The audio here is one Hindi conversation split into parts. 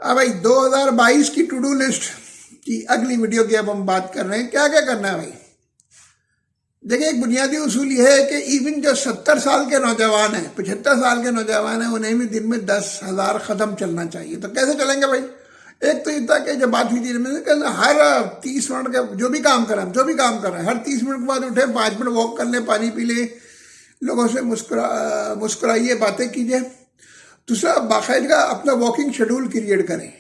हाँ भाई, 2022 की टू डू लिस्ट की अगली वीडियो की अब हम बात कर रहे हैं। क्या क्या करना है भाई। देखिए, एक बुनियादी उसूल यह है कि इवन जो 70 साल के नौजवान हैं, 75 साल के नौजवान हैं, उन्हें भी दिन में 10,000 कदम चलना चाहिए। तो कैसे चलेंगे भाई। एक तो ये था कि जब बात हुई थी हर 30 मिनट का जो भी काम कर रहे हैं हर 30 मिनट के बाद उठे, 5 मिनट वॉक कर ले, पानी पी ले, लोगों से मुस्कुराइए, बातें कीजिए। दूसरा, बाकायदा अपना वॉकिंग शेड्यूल क्रिएट करें।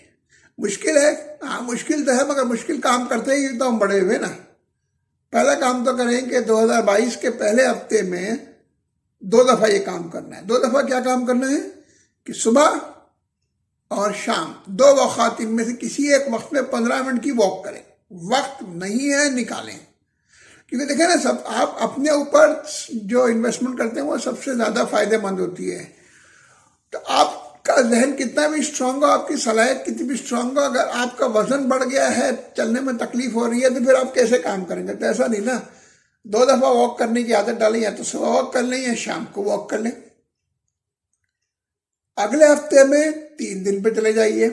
मुश्किल है, हाँ मुश्किल तो है, मगर मुश्किल काम करते ही तो हम बड़े हुए ना। पहला काम तो करें कि 2022 के पहले हफ्ते में 2 दफा ये काम करना है। 2 दफा क्या काम करना है कि सुबह और शाम 2 वक़्त, इनमें से किसी एक वक्त में 15 मिनट की वॉक करें। वक्त नहीं है, निकालें। क्योंकि देखें ना, सब आप अपने ऊपर जो इन्वेस्टमेंट करते हैं वो सबसे ज़्यादा फायदेमंद होती है। तो आपका जहन कितना भी स्ट्रांग हो, आपकी सलाहियत कितनी भी स्ट्रांग हो, अगर आपका वजन बढ़ गया है, चलने में तकलीफ हो रही है, तो फिर आप कैसे काम करेंगे। तो ऐसा नहीं ना, 2 दफा वॉक करने की आदत डालें, या तो सुबह वॉक कर लें या शाम को वॉक कर लें। अगले हफ्ते में 3 दिन पे चले जाइए।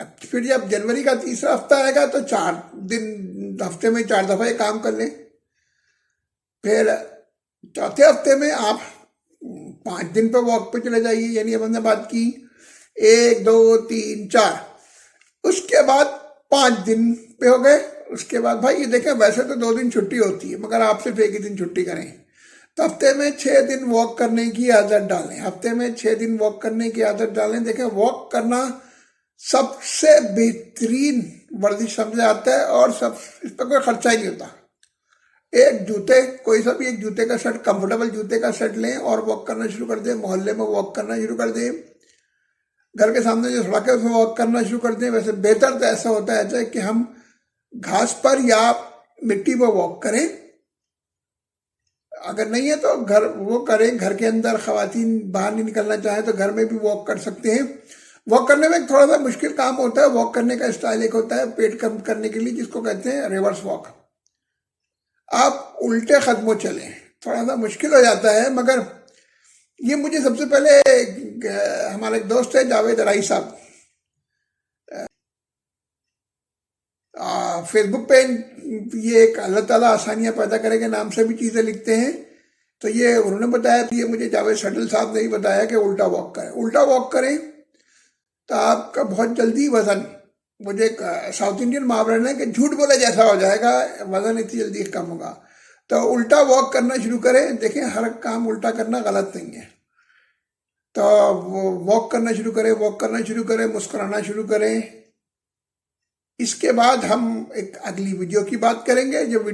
अब फिर जब जनवरी का तीसरा हफ्ता आएगा तो 4 दिन, हफ्ते में 4 दफा ये काम कर लें। फिर चौथे हफ्ते में आप 5 दिन पे वॉक पे चले जाइए। यानी अब हमने बात की 1 2 3 4, उसके बाद 5 दिन पे हो गए। उसके बाद भाई ये देखें, वैसे तो 2 दिन छुट्टी होती है, मगर आप सिर्फ 1 ही दिन छुट्टी करें। तो हफ्ते में 6 दिन वॉक करने की आदत डालें। हफ्ते में 6 दिन वॉक करने की आदत डालें। देखें, वॉक करना सबसे बेहतरीन वर्जिश समझा जाता है, और सब इस पर कोई खर्चा ही नहीं होता। एक जूते, कोई सा भी एक जूते का सेट, कंफर्टेबल जूते का सेट लें और वॉक करना शुरू कर दें। मोहल्ले में वॉक करना शुरू कर दें। घर के सामने जो सड़क है उसमें वॉक करना शुरू कर दें। वैसे बेहतर तो ऐसा होता है कि हम घास पर या मिट्टी पर वॉक करें। अगर नहीं है तो घर वो करें। घर के अंदर खवातीन बाहर नहीं निकलना चाहे तो घर में भी वॉक कर सकते हैं। वॉक करने में थोड़ा सा मुश्किल काम होता है। वॉक करने का स्टाइल एक होता है पेट कम करने के लिए, जिसको कहते हैं रिवर्स वॉक। आप उल्टे कदमों चलें, थोड़ा सा मुश्किल हो जाता है, मगर ये मुझे सबसे पहले हमारे एक दोस्त है जावेद राई साहब, फेसबुक पे ये एक अल्लाह ताला आसानियां पैदा करेंगे नाम से भी चीज़ें लिखते हैं। तो ये उन्होंने बताया, ये मुझे जावेद सटल साहब ने ही बताया कि उल्टा वॉक करें। उल्टा वॉक करें तो आपका बहुत जल्दी वजन, मुझे एक साउथ इंडियन मुहावरा है कि झूठ बोले जैसा हो जाएगा, वजन इतनी जल्दी कम होगा। तो उल्टा वॉक करना शुरू करें। देखें, हर काम उल्टा करना गलत नहीं है। तो वो वॉक करना शुरू करें, मुस्कुराना शुरू करें। इसके बाद हम एक अगली वीडियो की बात करेंगे। जो वीडियो